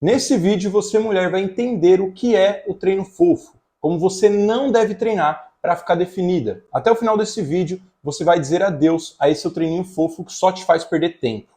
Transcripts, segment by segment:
Nesse vídeo, você, mulher, vai entender o que é o treino fofo, como você não deve treinar para ficar definida. Até o final desse vídeo, você vai dizer adeus a esse seu treininho fofo que só te faz perder tempo.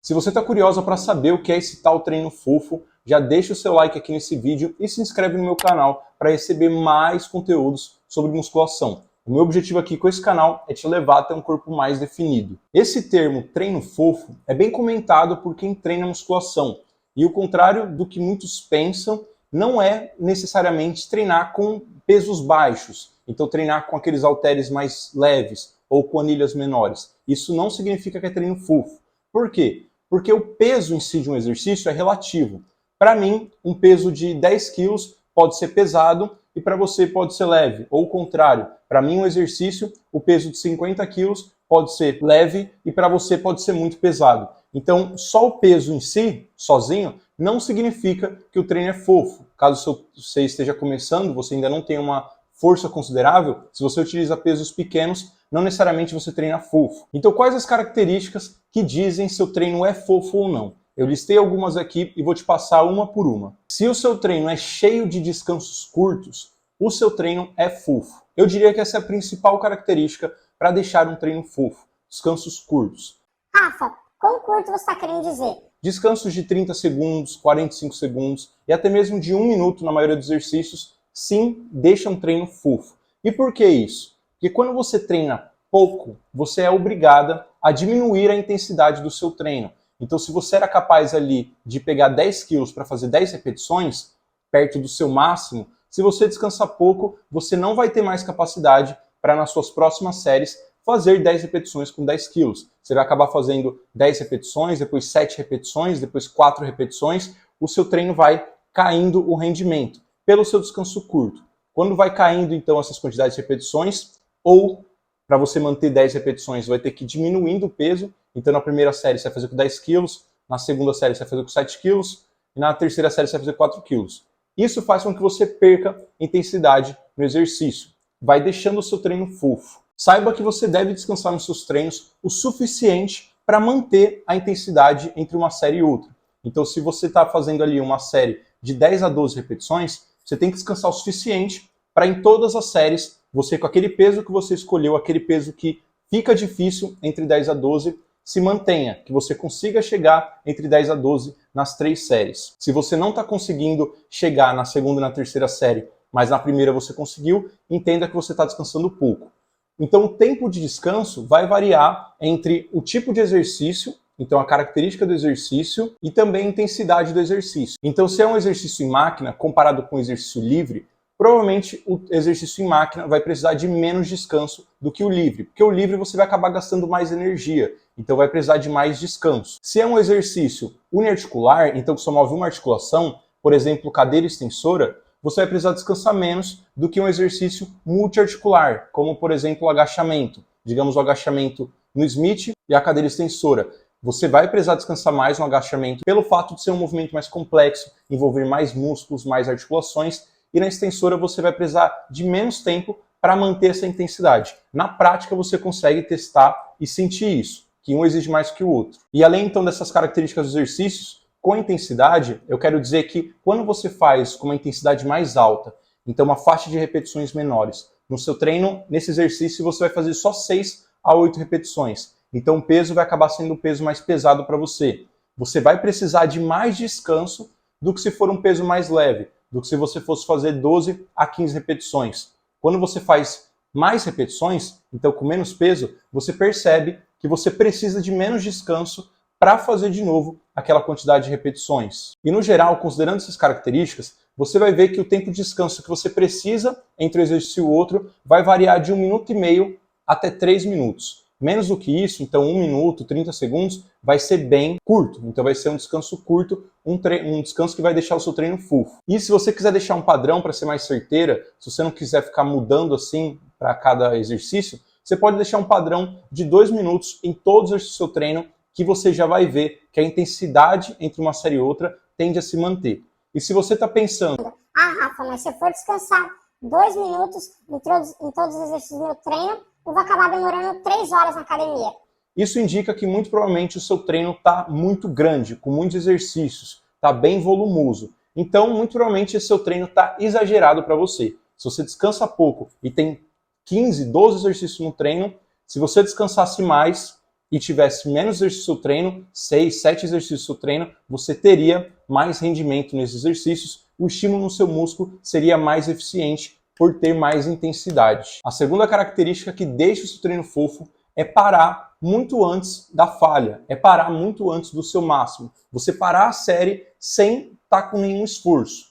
Se você está curiosa para saber o que é esse tal treino fofo, já deixa o seu like aqui nesse vídeo e se inscreve no meu canal para receber mais conteúdos sobre musculação. O meu objetivo aqui com esse canal é te levar até um corpo mais definido. Esse termo treino fofo é bem comentado por quem treina musculação. E o contrário do que muitos pensam, não é necessariamente treinar com pesos baixos. Então treinar com aqueles halteres mais leves ou com anilhas menores. Isso não significa que é treino fofo. Por quê? Porque o peso em si de um exercício é relativo. Para mim, um peso de 10 quilos pode ser pesado e para você pode ser leve. Ou o contrário, para mim um exercício, o peso de 50 quilos pode ser leve e para você pode ser muito pesado. Então, só o peso em si, sozinho, não significa que o treino é fofo. Caso você esteja começando, você ainda não tem uma força considerável, se você utiliza pesos pequenos, não necessariamente você treina fofo. Então, quais as características que dizem se o treino é fofo ou não? Eu listei algumas aqui e vou te passar uma por uma. Se o seu treino é cheio de descansos curtos, o seu treino é fofo. Eu diria que essa é a principal característica para deixar um treino fofo. Descansos curtos. Rafa, quão curto você está querendo dizer? Descansos de 30 segundos, 45 segundos e até mesmo de 1 minuto na maioria dos exercícios, sim, deixa um treino fofo. E por que isso? Porque quando você treina pouco, você é obrigada a diminuir a intensidade do seu treino. Então, se você era capaz ali de pegar 10 quilos para fazer 10 repetições, perto do seu máximo, se você descansar pouco, você não vai ter mais capacidade para, nas suas próximas séries, fazer 10 repetições com 10 quilos. Você vai acabar fazendo 10 repetições, depois 7 repetições, depois 4 repetições, o seu treino vai caindo o rendimento pelo seu descanso curto. Quando vai caindo, então, essas quantidades de repetições, ou para você manter 10 repetições, vai ter que ir diminuindo o peso. Então, na primeira série, você vai fazer com 10 quilos, na segunda série, você vai fazer com 7 quilos, e na terceira série, você vai fazer 4 quilos. Isso faz com que você perca intensidade no exercício. Vai deixando o seu treino fofo. Saiba que você deve descansar nos seus treinos o suficiente para manter a intensidade entre uma série e outra. Então, se você está fazendo ali uma série de 10 a 12 repetições, você tem que descansar o suficiente para em todas as séries, você com aquele peso que você escolheu, aquele peso que fica difícil entre 10 a 12, se mantenha, que você consiga chegar entre 10 a 12 nas 3 séries. Se você não está conseguindo chegar na segunda e na terceira série, mas na primeira você conseguiu, entenda que você está descansando pouco. Então o tempo de descanso vai variar entre o tipo de exercício, então a característica do exercício e também a intensidade do exercício. Então se é um exercício em máquina comparado com um exercício livre, provavelmente o exercício em máquina vai precisar de menos descanso do que o livre, porque o livre você vai acabar gastando mais energia, então vai precisar de mais descanso. Se é um exercício uniarticular, então que só move uma articulação, por exemplo, cadeira extensora, você vai precisar descansar menos do que um exercício multiarticular, como por exemplo o agachamento. Digamos o agachamento no Smith e a cadeira extensora. Você vai precisar descansar mais no agachamento pelo fato de ser um movimento mais complexo, envolver mais músculos, mais articulações, e na extensora você vai precisar de menos tempo para manter essa intensidade. Na prática você consegue testar e sentir isso, que um exige mais que o outro. E além então dessas características dos exercícios, com intensidade, eu quero dizer que quando você faz com uma intensidade mais alta, então uma faixa de repetições menores, no seu treino, nesse exercício você vai fazer só 6 a 8 repetições. Então o peso vai acabar sendo um peso mais pesado para você. Você vai precisar de mais descanso do que se for um peso mais leve, do que se você fosse fazer 12 a 15 repetições. Quando você faz mais repetições, então com menos peso, você percebe que você precisa de menos descanso para fazer de novo aquela quantidade de repetições. E no geral, considerando essas características, você vai ver que o tempo de descanso que você precisa entre um exercício e o outro vai variar de 1,5 minutos até 3 minutos. Menos do que isso, então 1 minuto, 30 segundos, vai ser bem curto. Então vai ser um descanso curto, um descanso que vai deixar o seu treino fofo. E se você quiser deixar um padrão para ser mais certeira, se você não quiser ficar mudando assim para cada exercício, você pode deixar um padrão de 2 minutos em todos os seu treino, que você já vai ver que a intensidade entre uma série e outra tende a se manter. E se você está pensando... Rafa, mas se eu for descansar 2 minutos em todos os exercícios do meu treino, eu vou acabar demorando 3 horas na academia. Isso indica que muito provavelmente o seu treino está muito grande, com muitos exercícios, está bem volumoso. Então, muito provavelmente esse seu treino está exagerado para você. Se você descansa pouco e tem 15, 12 exercícios no treino, se você descansasse mais e tivesse menos exercício no treino, 6, 7 exercícios no treino, você teria mais rendimento nesses exercícios, o estímulo no seu músculo seria mais eficiente por ter mais intensidade. A segunda característica que deixa o seu treino fofo é parar muito antes da falha, é parar muito antes do seu máximo. Você parar a série sem estar com nenhum esforço.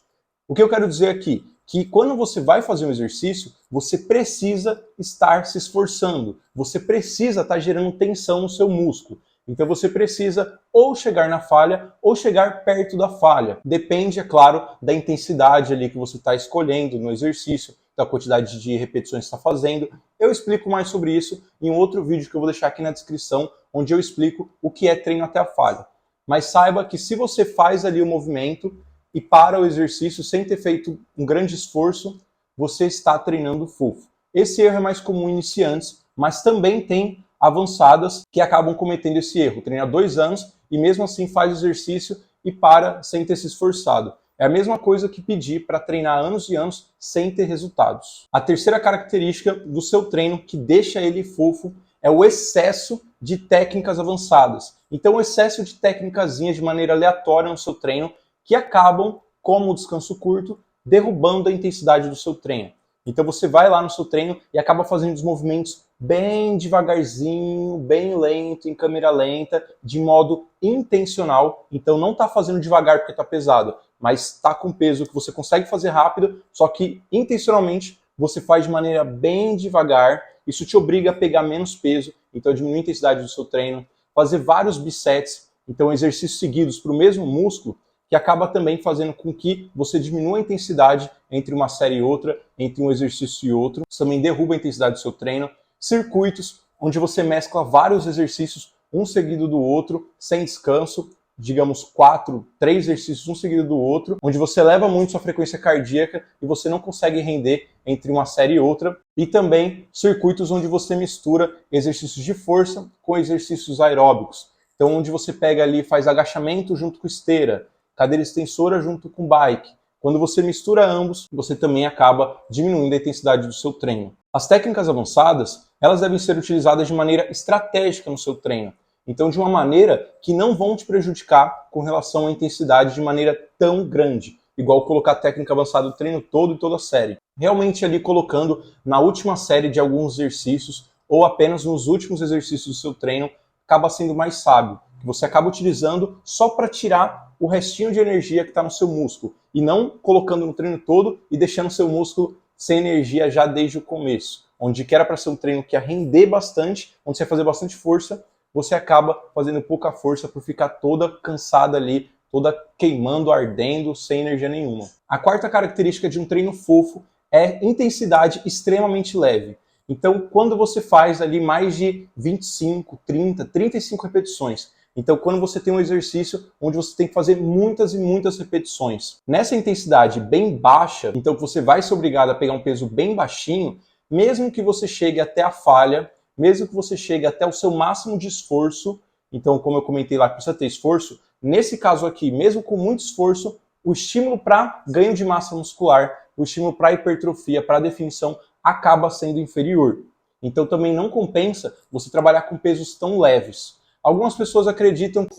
O que eu quero dizer aqui? Que quando você vai fazer um exercício, você precisa estar se esforçando, você precisa estar gerando tensão no seu músculo. Então você precisa ou chegar na falha ou chegar perto da falha. Depende, é claro, da intensidade ali que você está escolhendo no exercício, da quantidade de repetições que está fazendo. Eu explico mais sobre isso em um outro vídeo que eu vou deixar aqui na descrição, onde eu explico o que é treino até a falha. Mas saiba que se você faz ali o movimento e para o exercício sem ter feito um grande esforço, você está treinando fofo. Esse erro é mais comum em iniciantes, mas também tem avançadas que acabam cometendo esse erro. Treina 2 anos e mesmo assim faz exercício e para sem ter se esforçado. É a mesma coisa que pedir para treinar anos e anos sem ter resultados. A terceira característica do seu treino que deixa ele fofo é o excesso de técnicas avançadas. Então, o excesso de técnicazinhas de maneira aleatória no seu treino que acabam, como o descanso curto, derrubando a intensidade do seu treino. Então você vai lá no seu treino e acaba fazendo os movimentos bem devagarzinho, bem lento, em câmera lenta, de modo intencional. Então não está fazendo devagar porque está pesado, mas está com peso que você consegue fazer rápido, só que intencionalmente você faz de maneira bem devagar. Isso te obriga a pegar menos peso, então diminui a intensidade do seu treino. Fazer vários bisets, então exercícios seguidos para o mesmo músculo, que acaba também fazendo com que você diminua a intensidade entre uma série e outra, entre um exercício e outro. Isso também derruba a intensidade do seu treino. Circuitos, onde você mescla vários exercícios, um seguido do outro, sem descanso, digamos 4, 3 exercícios um seguido do outro, onde você eleva muito sua frequência cardíaca e você não consegue render entre uma série e outra. E também circuitos onde você mistura exercícios de força com exercícios aeróbicos. Então, onde você pega ali e faz agachamento junto com esteira, cadeira extensora junto com bike. Quando você mistura ambos, você também acaba diminuindo a intensidade do seu treino. As técnicas avançadas, elas devem ser utilizadas de maneira estratégica no seu treino. Então, de uma maneira que não vão te prejudicar com relação à intensidade de maneira tão grande. Igual colocar técnica avançada o treino todo e toda a série. Realmente ali colocando na última série de alguns exercícios ou apenas nos últimos exercícios do seu treino, acaba sendo mais sábio. Que você acaba utilizando só para tirar o restinho de energia que está no seu músculo e não colocando no treino todo e deixando o seu músculo sem energia já desde o começo. Onde que era para ser um treino que ia render bastante, onde você ia fazer bastante força, você acaba fazendo pouca força por ficar toda cansada ali, toda queimando, ardendo, sem energia nenhuma. A quarta característica de um treino fofo é intensidade extremamente leve. Então, quando você faz ali mais de 25, 30, 35 repetições, então quando você tem um exercício onde você tem que fazer muitas e muitas repetições, nessa intensidade bem baixa, então você vai ser obrigado a pegar um peso bem baixinho, mesmo que você chegue até a falha, mesmo que você chegue até o seu máximo de esforço, então como eu comentei lá que precisa ter esforço, nesse caso aqui, mesmo com muito esforço, o estímulo para ganho de massa muscular, o estímulo para hipertrofia, para definição, acaba sendo inferior. Então também não compensa você trabalhar com pesos tão leves. Algumas pessoas acreditam que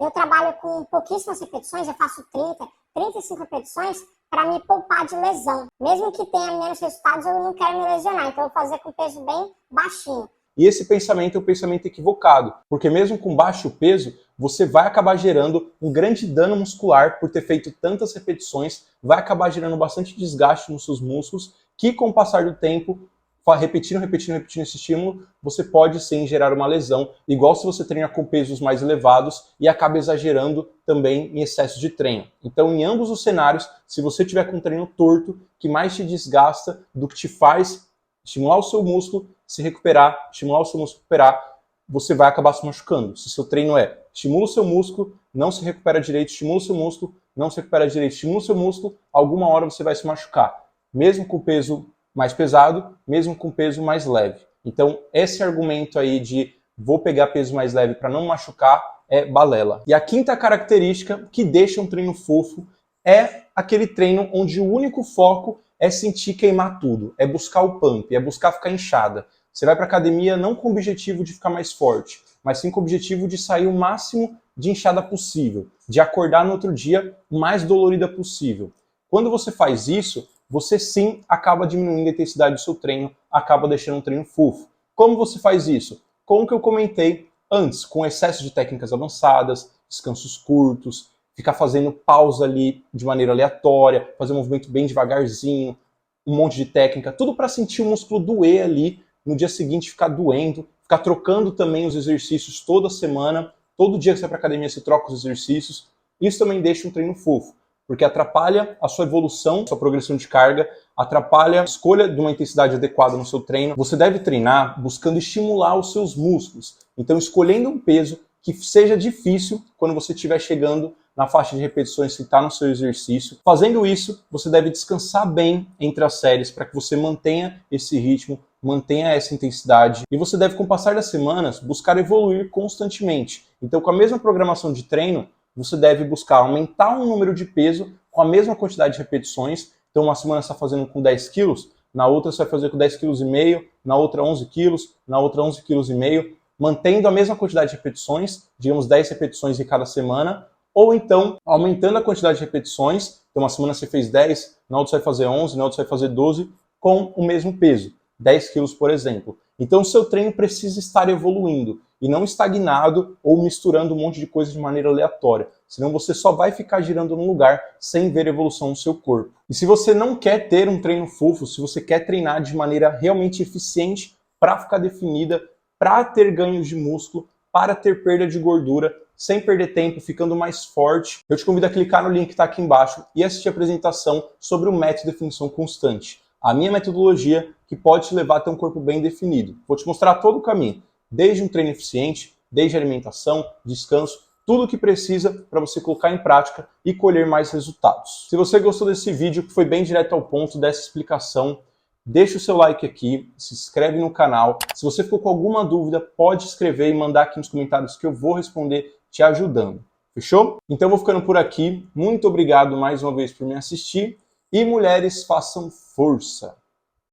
eu trabalho com pouquíssimas repetições, eu faço 30, 35 repetições para me poupar de lesão. Mesmo que tenha menos resultados, eu não quero me lesionar, então eu vou fazer com peso bem baixinho. E esse pensamento é um pensamento equivocado, porque mesmo com baixo peso, você vai acabar gerando um grande dano muscular por ter feito tantas repetições, vai acabar gerando bastante desgaste nos seus músculos, que com o passar do tempo, repetindo esse estímulo, você pode sim gerar uma lesão, igual se você treina com pesos mais elevados e acaba exagerando também em excesso de treino. Então, em ambos os cenários, se você tiver com um treino torto, que mais te desgasta do que te faz estimular o seu músculo, se recuperar, estimular o seu músculo recuperar, você vai acabar se machucando. Se seu treino é estimula o seu músculo, não se recupera direito, estimula o seu músculo, não se recupera direito, estimula o seu músculo, alguma hora você vai se machucar. Mesmo com peso mais pesado, mesmo com peso mais leve. Então, esse argumento aí de vou pegar peso mais leve para não machucar, é balela. E a quinta característica que deixa um treino fofo é aquele treino onde o único foco é sentir queimar tudo, é buscar o pump, é buscar ficar inchada. Você vai para academia não com o objetivo de ficar mais forte, mas sim com o objetivo de sair o máximo de inchada possível, de acordar no outro dia o mais dolorida possível. Quando você faz isso, você sim acaba diminuindo a intensidade do seu treino, acaba deixando um treino fofo. Como você faz isso? Como que eu comentei antes, com excesso de técnicas avançadas, descansos curtos, ficar fazendo pausa ali de maneira aleatória, fazer um movimento bem devagarzinho, um monte de técnica, tudo para sentir o músculo doer ali, no dia seguinte ficar doendo, ficar trocando também os exercícios toda semana, todo dia que você vai para academia você troca os exercícios. Isso também deixa um treino fofo, porque atrapalha a sua evolução, sua progressão de carga, atrapalha a escolha de uma intensidade adequada no seu treino. Você deve treinar buscando estimular os seus músculos, então escolhendo um peso que seja difícil quando você estiver chegando na faixa de repetições que está no seu exercício. Fazendo isso, você deve descansar bem entre as séries para que você mantenha esse ritmo, mantenha essa intensidade. E você deve, com o passar das semanas, buscar evoluir constantemente. Então, com a mesma programação de treino, você deve buscar aumentar um número de peso com a mesma quantidade de repetições. Então, uma semana você está fazendo com 10 quilos, na outra você vai fazer com 10,5 kg, na outra 11 quilos, na outra 11,5 kg, mantendo a mesma quantidade de repetições, digamos 10 repetições de cada semana, ou então aumentando a quantidade de repetições. Então, uma semana você fez 10, na outra você vai fazer 11, na outra você vai fazer 12, com o mesmo peso, 10 quilos, por exemplo. Então, o seu treino precisa estar evoluindo e não estagnado ou misturando um monte de coisa de maneira aleatória. Senão você só vai ficar girando num lugar sem ver evolução no seu corpo. E se você não quer ter um treino fofo, se você quer treinar de maneira realmente eficiente para ficar definida, para ter ganhos de músculo, para ter perda de gordura, sem perder tempo, ficando mais forte, eu te convido a clicar no link que está aqui embaixo e assistir a apresentação sobre o método de definição constante. A minha metodologia que pode te levar a ter um corpo bem definido. Vou te mostrar todo o caminho, desde um treino eficiente, desde alimentação, descanso, tudo o que precisa para você colocar em prática e colher mais resultados. Se você gostou desse vídeo, que foi bem direto ao ponto dessa explicação, deixa o seu like aqui, se inscreve no canal. Se você ficou com alguma dúvida, pode escrever e mandar aqui nos comentários que eu vou responder te ajudando. Fechou? Então eu vou ficando por aqui. Muito obrigado mais uma vez por me assistir. E mulheres, façam força!